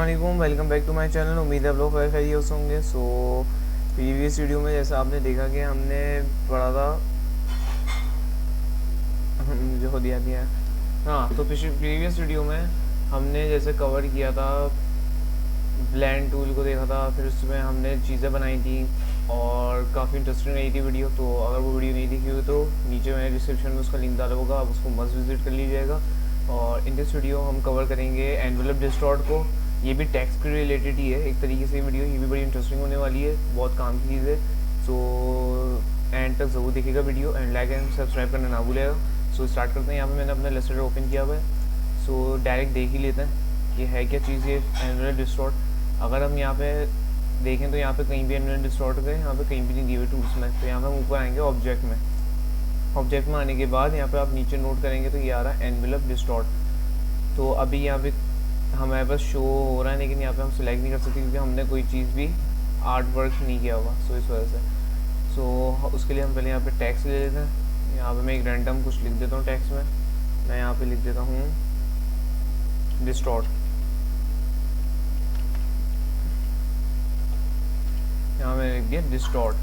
अस्सलाम, welcome back to my channel. उम्मीद है आप लोग खैरियत होंगे। प्रीवियस वीडियो में जैसा आपने देखा कि हमने पढ़ा था जो हो दिया है। हाँ, तो प्रीवियस वीडियो में हमने जैसे कवर किया था ब्लेंड टूल को देखा था, फिर उसमें हमने चीज़ें बनाई थी और काफ़ी इंटरेस्टिंग रही थी वीडियो। तो अगर वो वीडियो नहीं देखी हुई तो नीचे मैंने डिस्क्रिप्शन में उसका लिंक डाला होगा, आप उसको मस्ट विजिट कर लीजिएगा। और इन दिस वीडियो हम कवर करेंगे एनवेलप डिस्टॉर्ट को। ये भी टैक्स के रिलेटेड ही है एक तरीके से वीडियो, ये भी बड़ी इंटरेस्टिंग होने वाली है, बहुत काम की चीज़ है। सो एंड तक ज़रूर देखिएगा video and like and subscribe करना ना भूलेगा। सो स्टार्ट करते हैं। यहाँ पे मैंने अपना इलस्ट्रेटर ओपन किया हुआ है। सो डायरेक्ट देख ही लेते हैं ये है क्या चीज़, ये एनवेलप डिस्टॉर्ट। अगर हम यहाँ पे देखें तो यहाँ पे कहीं भी एनवेलप डिस्टॉर्ट गए, यहाँ पे कहीं भी नहीं दिए हुए टूल्स में। तो यहाँ पे हम ऊपर आएंगे ऑब्जेक्ट में। ऑब्जेक्ट में आने के बाद यहाँ पे आप नीचे नोट करेंगे तो ये आ रहा है एनवेलप डिस्टॉर्ट। तो अभी यहाँ पे हमारे पास शो हो रहा है, लेकिन यहाँ पे हम सिलेक्ट नहीं कर सकते क्योंकि हमने कोई चीज़ भी आर्ट वर्क नहीं किया हुआ। सो इस वजह से उसके लिए हम पहले यहाँ पे टैक्स ले लेते हैं। यहाँ पे मैं एक रैंडम कुछ लिख देता हूँ टैक्स में। मैं यहाँ पे लिख देता हूँ डिस्टॉर्ट। यहाँ मैंने लिख दिया डिस्टॉर्ट।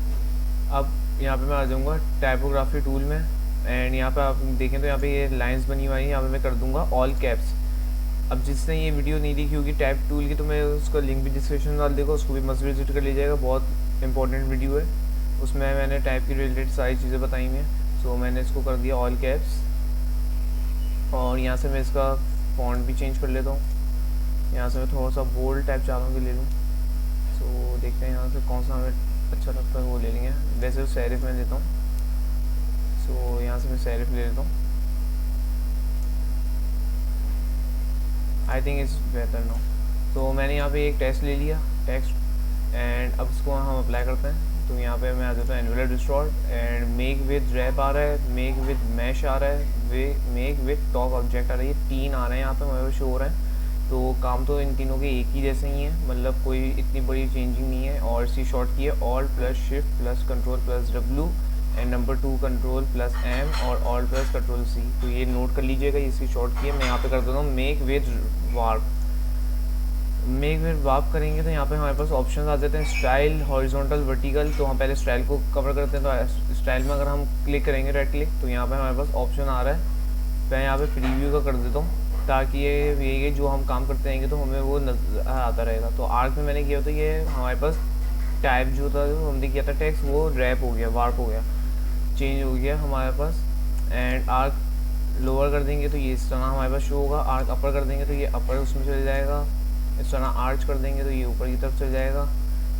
अब यहाँ पे मैं आ जाऊँगा टाइपोग्राफी टूल में एंड यहाँ पे आप देखें तो यहाँ पे ये लाइंस बनी हुई है। यहाँ पे मैं कर दूँगा ऑल कैप्स। अब जिसने ये वीडियो नहीं देखी होगी टाइप टूल की, तो मैं उसका लिंक भी डिस्क्रिप्शन में डाल देगा, उसको भी मस्ट विजिट कर लीजिएगा। बहुत इंपॉर्टेंट वीडियो है, उसमें मैंने टाइप की रिलेटेड सारी चीज़ें बताई हुई हैं। सो मैंने इसको कर दिया ऑल कैप्स और यहाँ से मैं इसका फॉन्ट भी चेंज कर लेता हूँ। यहाँ से मैं थोड़ा सा बोल्ड टाइप चाह रहा हूँ कि ले लूँ। सो देखते हैं यहाँ से कौन सा हमें अच्छा लगता है वो ले लेंगे। वैसे तो सेरिफ में लेता हूँ। सो यहाँ से मैं सेरिफ ले लेता हूँ। आई थिंक इट्स बेहतर नो। तो मैंने यहाँ पे एक टेक्स्ट ले लिया, टेक्स्ट, एंड अब इसको हम अप्लाई करते हैं। तो यहाँ पे मैं आ जाता हूँ envelope distort and make with wrap आ रहा है, मेक विद मैश आ रहा है, मेक विद टॉप ऑब्जेक्ट आ रहा है। ये तीन आ रहे हैं यहाँ पे हमारे शो हो रहे हैं। तो काम तो इन तीनों के एक ही जैसे ही है, मतलब कोई इतनी बड़ी चेंजिंग नहीं है। और सी शॉर्ट की है alt plus shift plus control plus W and number 2 control plus M और ऑल्ट प्लस कंट्रोल सी। तो ये नोट कर लीजिएगा, ये सी शॉर्ट की है। मैं यहाँ पे कर देता हूँ make with warp. Make with warp करेंगे तो यहाँ पे हमारे पास ऑप्शंस आ जाते हैं स्टाइल, हॉरिजॉन्टल, वर्टिकल। तो हम पहले स्टाइल को कवर करते हैं। तो स्टाइल में अगर हम क्लिक करेंगे राइट क्लिक, तो यहाँ पे हमारे पास ऑप्शन आ रहा है। मैं यहाँ पे प्रीव्यू का कर देता हूँ ताकि ये जो हम काम करते रहेंगे तो हमें वो नजर आता रहेगा। तो आर्क में मैंने किया तो ये हमारे पास टाइप जो था, जो हमने किया था टेक्स्ट, वो रैप हो गया, वार्प हो गया, चेंज हो गया हमारे पास। एंड आर्क लोअर कर देंगे तो ये इस तरह हमारे पास शो होगा। आर्क अपर कर देंगे तो ये अपर उसमें चल जाएगा। इस तरह आर्च कर देंगे तो ये ऊपर की तरफ चल जाएगा।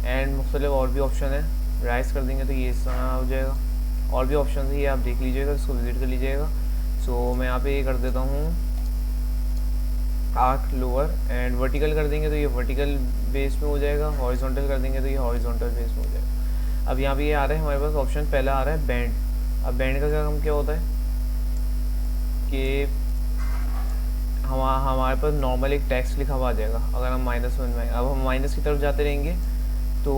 एंड मुख्तलिफ और भी ऑप्शन है, राइस कर देंगे तो ये इस तरह हो जाएगा। और भी ऑप्शन है, ये आप देख लीजिएगा, इसको विजिट कर लीजिएगा। सो मैं यहाँ पे ये कर देता हूँ आर्क लोअर एंड वर्टिकल कर देंगे तो ये वर्टिकल बेस में हो जाएगा। हॉरिजॉन्टल कर देंगे तो ये हॉरिजॉन्टल बेस में हो जाएगा। अब यहाँ पे ये आ रहा है हमारे पास ऑप्शन, पहला आ रहा है बैंड। अब बैंड का काम क्या होता है कि हमारे पास नॉर्मल एक टेक्स्ट लिखा हुआ आ जाएगा अगर हम -1 में। अब हम माइनस की तरफ जाते रहेंगे तो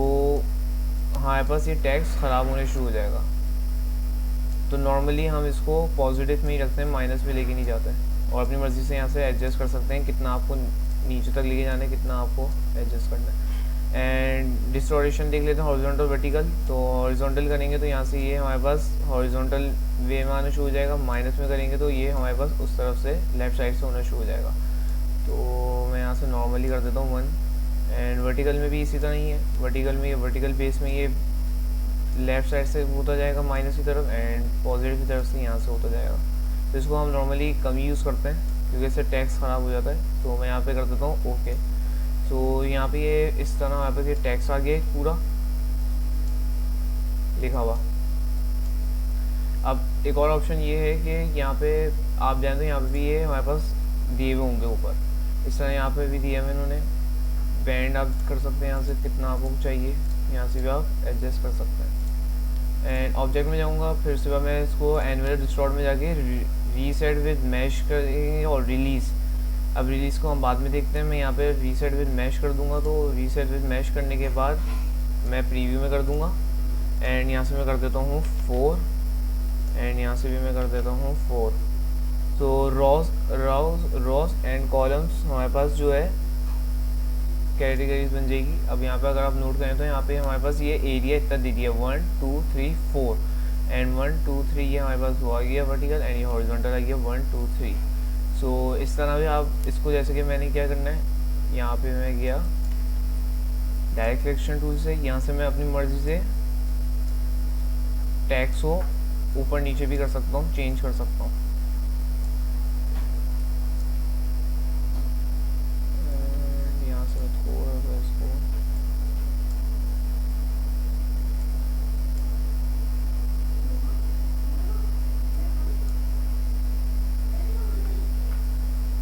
हमारे पास ये टेक्स्ट ख़राब होने शुरू हो जाएगा। तो नॉर्मली हम इसको पॉजिटिव में ही रखते हैं, माइनस में लेके नहीं जाते हैं। और अपनी मर्ज़ी से यहाँ से एडजस्ट कर सकते हैं कितना आपको नीचे तक लेके जाना है, कितना आपको एडजस्ट करना है। एंड डिस्टोरेशन देख लेते हैं हॉरिजॉन्टल वर्टिकल। तो हॉरिजॉन्टल करेंगे तो यहाँ से ये हमारे पास हॉरिजॉन्टल वे में आना शुरू हो जाएगा। माइनस में करेंगे तो ये हमारे पास उस तरफ से लेफ़्ट साइड से होना शुरू हो जाएगा। तो मैं यहाँ से नॉर्मली कर देता हूँ 1। एंड वर्टिकल में भी इसी तरह ही है। वर्टिकल में ये वर्टिकल बेस में ये लेफ़्ट साइड से होता जाएगा माइनस की तरफ एंड पॉजिटिव की तरफ से यहाँ से होता जाएगा। तो इसको हम नॉर्मली कम यूज़ करते हैं क्योंकि इससे टेक्स्ट ख़राब हो जाता है। तो मैं यहाँ पे कर देता हूँ ओके। तो यहाँ पे ये इस तरह यहाँ पे ये टेक्स्ट आ गया पूरा लिखा हुआ। अब एक और ऑप्शन ये है कि यहाँ पे आप जाएँ तो यहाँ पे भी ये हमारे पास दिए हुए होंगे ऊपर, इस तरह यहाँ पे भी दिए हुए इन्होंने। बैंड आप कर सकते हैं यहाँ से कितना आपको चाहिए, यहाँ से भी आप एडजस्ट कर सकते हैं। एंड ऑब्जेक्ट में जाऊँगा, फिर से मैं इसको एनवेलप डिस्टॉर्ट में जाके रीसेट विद मैश करेंगे और रिलीज़। अब रिलीज़ को हम बाद में देखते हैं। मैं यहाँ पे रीसेट विद मैश कर दूँगा। तो रीसेट विद मैश करने के बाद मैं प्रीव्यू में कर दूँगा एंड यहाँ से मैं कर देता हूँ 4 एंड यहाँ से भी मैं कर देता हूँ 4। तो रॉस एंड कॉलम्स हमारे पास जो है कैटेगरीज बन जाएगी। अब यहाँ पे अगर आप नोट करें तो यहाँ पे हमारे पास ये एरिया इतना दे दिया 1 2 3 4 एंड 1 2 3 ये हमारे पास वो आ गया वर्टिकल एंड ये हॉरिजॉन्टल आ गया 1 2 3। सो इस तरह भी आप इसको, जैसे कि मैंने क्या करना है, यहाँ पे मैं गया डायरेक्ट सिलेक्शन टूल से, यहाँ से मैं अपनी मर्जी से टेक्स्ट को ऊपर नीचे भी कर सकता हूँ, चेंज कर सकता हूँ। यहाँ से मैं थोड़ा सा इसको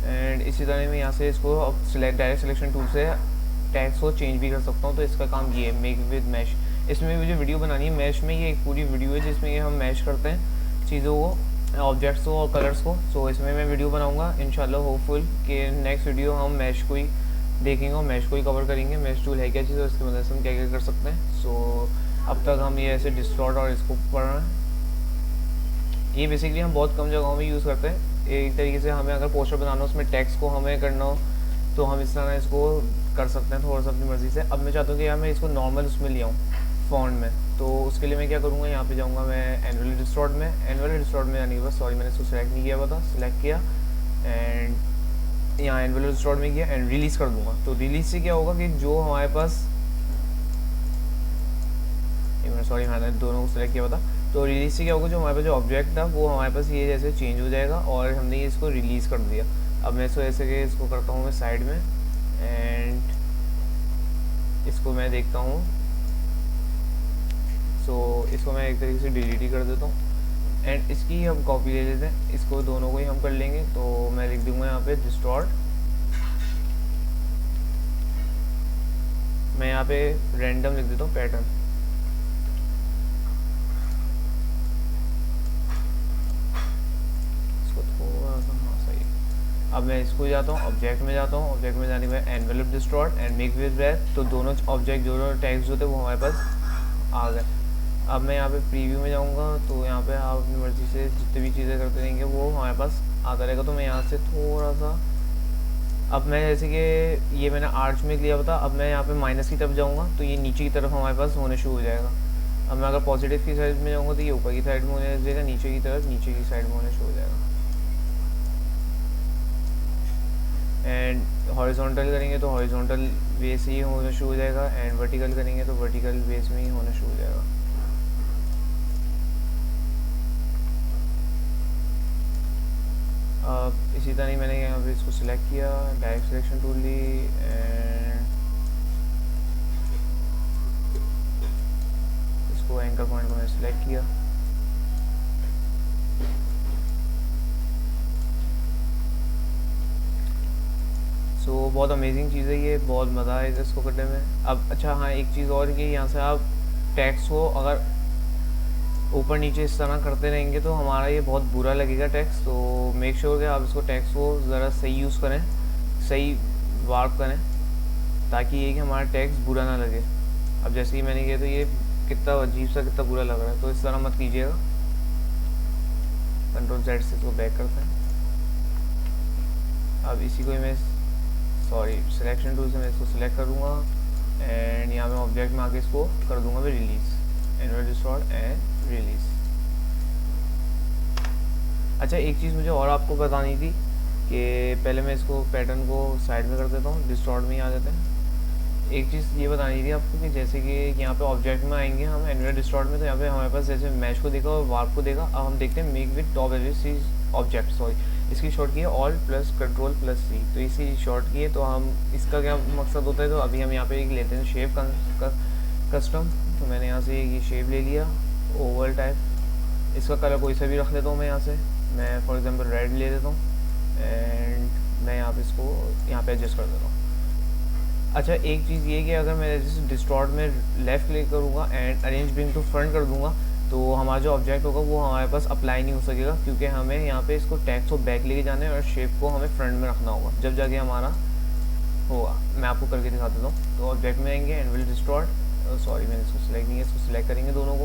एंड इसी तरह मैं यहाँ से इसको अब डायरेक्ट सिलेक्शन टूल से टेक्स्ट को चेंज भी कर सकता हूँ। तो इसका काम ये है, मेक विद मैश। इसमें मुझे वीडियो बनानी है मैश में, ये एक पूरी वीडियो है जिसमें ये हम मैश करते हैं चीज़ों को, ऑब्जेक्ट्स को और कलर्स को। सो इसमें मैं वीडियो बनाऊंगा इंशाल्लाह, होपफुल कि नेक्स्ट वीडियो हम मैश को ही देखेंगे और मैश को ही कवर करेंगे। मैश टूल है क्या चीज़ है, उसकी मदद से हम क्या क्या कर सकते हैं। सो अब तक हम ये ऐसे डिस्टॉर्ट और इसको पढ़ रहे हैं। ये बेसिकली हम बहुत कम जगहों में यूज़ करते हैं। एक तरीके से हमें अगर पोस्टर बनाना हो, उसमें टेक्स्ट को हमें करना हो, तो हम इस तरह इसको कर सकते हैं थोड़ा सा अपनी मर्ज़ी से। अब मैं चाहता हूँ कि यार मैं इसको नॉर्मल उसमें ले आऊँ, फॉन्ट में। तो उसके लिए मैं क्या करूँगा, यहाँ पे जाऊँगा मैं एनुअल डिस्टॉर्ट में। एनुअल डिस्टॉर्ट में जाने के बाद, सॉरी मैंने इसको सेलेक्ट नहीं किया हुआ था, सिलेक्ट किया एंड यहाँ एनुअल डिस्टॉर्ट में गया एंड रिलीज़ कर दूँगा। तो रिलीज़ से क्या होगा कि जो हमारे पास, सॉरी मैंने दोनों को सिलेक्ट किया हुआ था। तो रिलीज़ से क्या होगा, जो हमारे पास जो ऑब्जेक्ट था वो हमारे पास ये जैसे चेंज हो जाएगा और हमने ये इसको रिलीज़ कर दिया। अब मैं इसको ऐसे कि इसको करता हूँ मैं साइड में एंड इसको मैं देखता हूँ। सो इसको मैं एक तरीके से डिलीट ही कर देता हूँ एंड इसकी हम कॉपी ले लेते हैं, इसको दोनों को ही हम कर लेंगे। तो मैं लिख दूँगा यहाँ पे डिस्टॉर्ट, मैं यहाँ पे रैंडम लिख देता हूँ पैटर्न। अब मैं इसको जाता हूँ, ऑब्जेक्ट में जाता हूँ, ऑब्जेक्ट में जाने के बाद envelope distort and make with breath. तो दोनों ऑब्जेक्ट दोनों टैग्स जो थे वो हमारे पास आ गए। अब मैं यहाँ पे प्रीव्यू में जाऊँगा, तो यहाँ पे आप अपनी मर्ज़ी से जितनी भी चीज़ें करते रहेंगे वो हमारे पास आता रहेगा। तो मैं यहाँ से थोड़ा सा, अब मैं जैसे कि ये मैंने आर्च में लिया था, अब मैं यहाँ पे माइनस की तरफ जाऊँगा तो ये नीचे की तरफ हमारे पास होने शुरू हो जाएगा। अब मैं अगर पॉजिटिव की साइड में जाऊँगा तो ये ऊपर की साइड में होने लगेगा, नीचे की तरफ नीचे की साइड में होने शुरू हो जाएगा। एंड हॉरिजॉन्टल करेंगे तो हॉरिजॉन्टल वेस ही होना शुरू हो जाएगा एंड वर्टिकल करेंगे तो वर्टिकल वेस में ही होना शुरू हो जाएगा। अब इसी तरह ही मैंने यहाँ पे इसको सिलेक्ट किया, डायरेक्ट सिलेक्शन टूल ली एंड इसको एंकर पॉइंट को मैंने सिलेक्ट किया। सो बहुत अमेजिंग चीज़ है ये, बहुत मज़ा आएगा इसको करने में। अब अच्छा हाँ, एक चीज़ और कि यहाँ से आप टेक्स्ट को अगर ऊपर नीचे इस तरह करते रहेंगे तो हमारा ये बहुत बुरा लगेगा टेक्स्ट। तो मेक श्योर कि आप इसको टेक्स्ट को ज़रा सही यूज़ करें, सही वार्प करें, ताकि ये कि हमारा टेक्स्ट बुरा ना लगे। अब जैसे ही मैंने किया तो ये कितना अजीब सा, कितना बुरा लग रहा है, तो इस तरह मत कीजिएगा। कंट्रोल Z से इसको बैक करते हैं। अब इसी को ही मैं सिलेक्शन टूल से मैं इसको सिलेक्ट करूँगा एंड यहाँ मैं ऑब्जेक्ट में आके इसको कर दूँगा मैं release, annual distort and release. अच्छा एक चीज़ मुझे और आपको बतानी थी कि पहले मैं इसको पैटर्न को साइड में कर देता हूँ, डिस्टॉर्ट में ही आ जाते हैं। एक चीज़ ये बतानी थी आपको कि जैसे कि यहाँ पे ऑब्जेक्ट में आएंगे हम एनुअल डिस्टॉर्ट में, तो यहाँ पे हमारे पास जैसे मैश को देखा और वार्प को देखा। अब हम देखते हैं make with top as object, sorry इसकी शॉर्ट की है alt plus control plus C। तो इसी शॉर्ट की है, तो हम इसका क्या मकसद होता है, तो अभी हम यहाँ पे एक लेते हैं शेप कस्टम। तो मैंने यहाँ से ये शेप ले लिया ओवल टाइप, इसका कलर कोई सा भी रख लेता हूँ मैं यहाँ से, मैं फॉर एग्जांपल रेड ले लेता हूँ एंड मैं यहाँ पे इसको यहाँ पे एडजस्ट कर देता हूँ। अच्छा एक चीज़ ये कि अगर मैं जैसे डिस्टॉर्ट में लेफ़्ट क्लिक करूँगा and arrange bring to front कर दूँगा तो हमारा जो ऑब्जेक्ट होगा वो हमारे पास अप्लाई नहीं हो सकेगा, क्योंकि हमें यहाँ पे इसको टेक्स्ट को बैक लेके जाना है और शेप को हमें फ्रंट में रखना होगा, जब जाके हमारा होगा। मैं आपको करके दिखा देता हूँ। तो ऑब्जेक्ट में आएंगे एनुअल डिस्टॉर्ट, सॉरी मैंने इसको सिलेक्ट नहीं है, इसको सिलेक्ट करेंगे दोनों को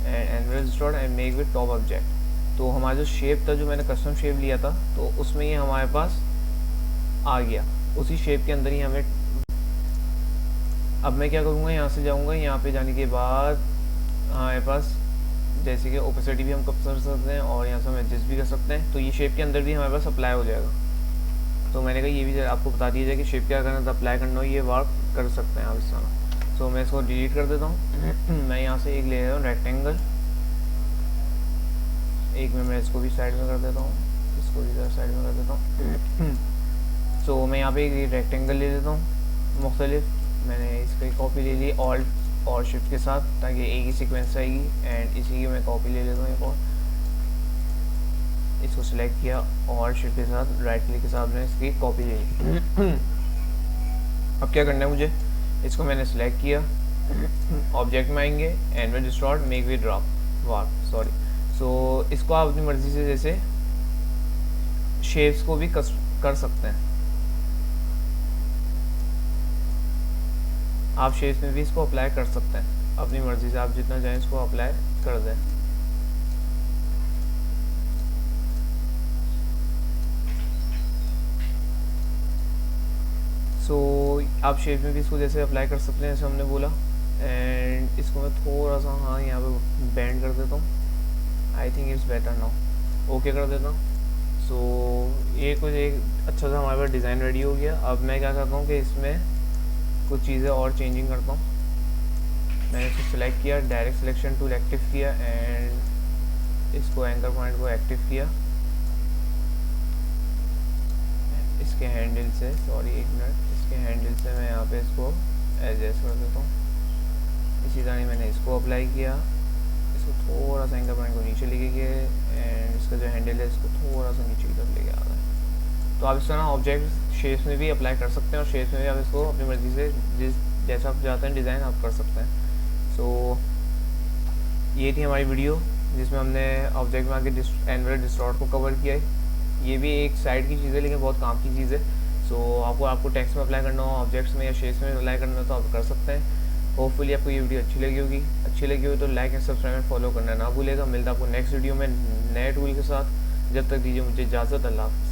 and annual distort and make with top object. तो हमारा जो शेप था, जो मैंने कस्टम शेप लिया था, तो उसमें ये हमारे पास आ गया, उसी शेप के अंदर ही हमें अब मैं क्या करूँगा, यहाँ से जाऊँगा, यहाँ पे जाने के बाद हमारे पास जैसे कि ओपेसिटी भी हम कर सकते हैं और यहाँ से हम एडजस्ट भी कर सकते हैं, तो ये शेप के अंदर भी हमारे पास अप्लाई हो जाएगा। तो मैंने कहा ये भी आपको बता दिया जाए कि शेप क्या करना था, अप्लाई करना हो, ये वर्क कर सकते हैं आप इस तरह। सो मैं इसको डिलीट कर देता हूँ। मैं यहाँ से एक ले रहा हूँ रेक्टेंगल, एक में मैं इसको भी साइड में कर देता हूँ, इसको भी साइड में कर देता हूँ। सो मैं यहाँ पे एक रेक्टेंगल ले लेता हूँ मुख्तलिफ, मैंने इसकी कॉपी ले ली ऑल्ट और शिफ्ट के साथ, ताकि एक ही सीक्वेंस आएगी। एंड इसी की मैं कॉपी ले लेता हूँ एक और, इसको सिलेक्ट किया और शिफ्ट के साथ राइट क्लिक के साथ मैंने इसकी कॉपी ले ली। अब क्या करना है मुझे, इसको मैंने सिलेक्ट किया, ऑब्जेक्ट में आएंगे, एंड में distort, make with drop warp, sorry. So इसको आप अपनी मर्ज़ी से जैसे शेप्स को भी कर सकते हैं, आप शेप्स में भी इसको अप्लाई कर सकते हैं अपनी मर्ज़ी से, आप जितना चाहें इसको अप्लाई कर दें। सो आप शेप में भी इसको जैसे अप्लाई कर सकते हैं, जैसे हमने बोला। एंड इसको मैं थोड़ा सा हाँ यहाँ पे बेंड कर देता हूँ, I think it's better now, okay कर देता हूँ। सो ये कुछ एक अच्छा सा हमारे पास डिज़ाइन रेडी हो गया। अब मैं क्या करता हूँ कि इसमें कुछ चीज़ें और चेंजिंग करता हूँ। मैंने इसको सिलेक्ट किया, डायरेक्ट सिलेक्शन टूल एक्टिव किया, एंड इसको एंकर पॉइंट को एक्टिव किया, इसके हैंडल से, सॉरी एक मिनट, इसके हैंडल से मैं यहाँ पे इसको एडजस्ट कर देता हूँ। इसी तरह मैंने इसको अप्लाई किया, इसको थोड़ा सा एंकर पॉइंट को नीचे लेके गए, एंड इसका जो हैंडल है इसको थोड़ा सा नीचे की तरफ लेके आ रहा है। तो आप इस तरह ऑब्जेक्ट शेप्स में भी अप्लाई कर सकते हैं, और शेप्स में भी आप इसको अपनी मर्ज़ी से जैसा आप चाहते हैं डिज़ाइन आप कर सकते हैं। सो ये थी हमारी वीडियो जिसमें हमने ऑब्जेक्ट में आके एनवेलर डिस्टॉर्ट को कवर किया है। ये भी एक साइड की चीज़ है लेकिन बहुत काम की चीज़ है। सो आपको टेक्स्ट में अप्लाई करना हो, ऑब्जेक्ट्स में या शेप्स में अप्लाई करना हो तो आप कर सकते हैं। होपफुली आपको ये वीडियो अच्छी लगी होगी। अच्छी लगी हो तो like and subscribe and follow करना ना भूलेगा। मिलता आपको नेक्स्ट वीडियो में नए टूल के साथ। जब तक दीजिए मुझे इजाज़त, अल्लाह हाफ़िज़।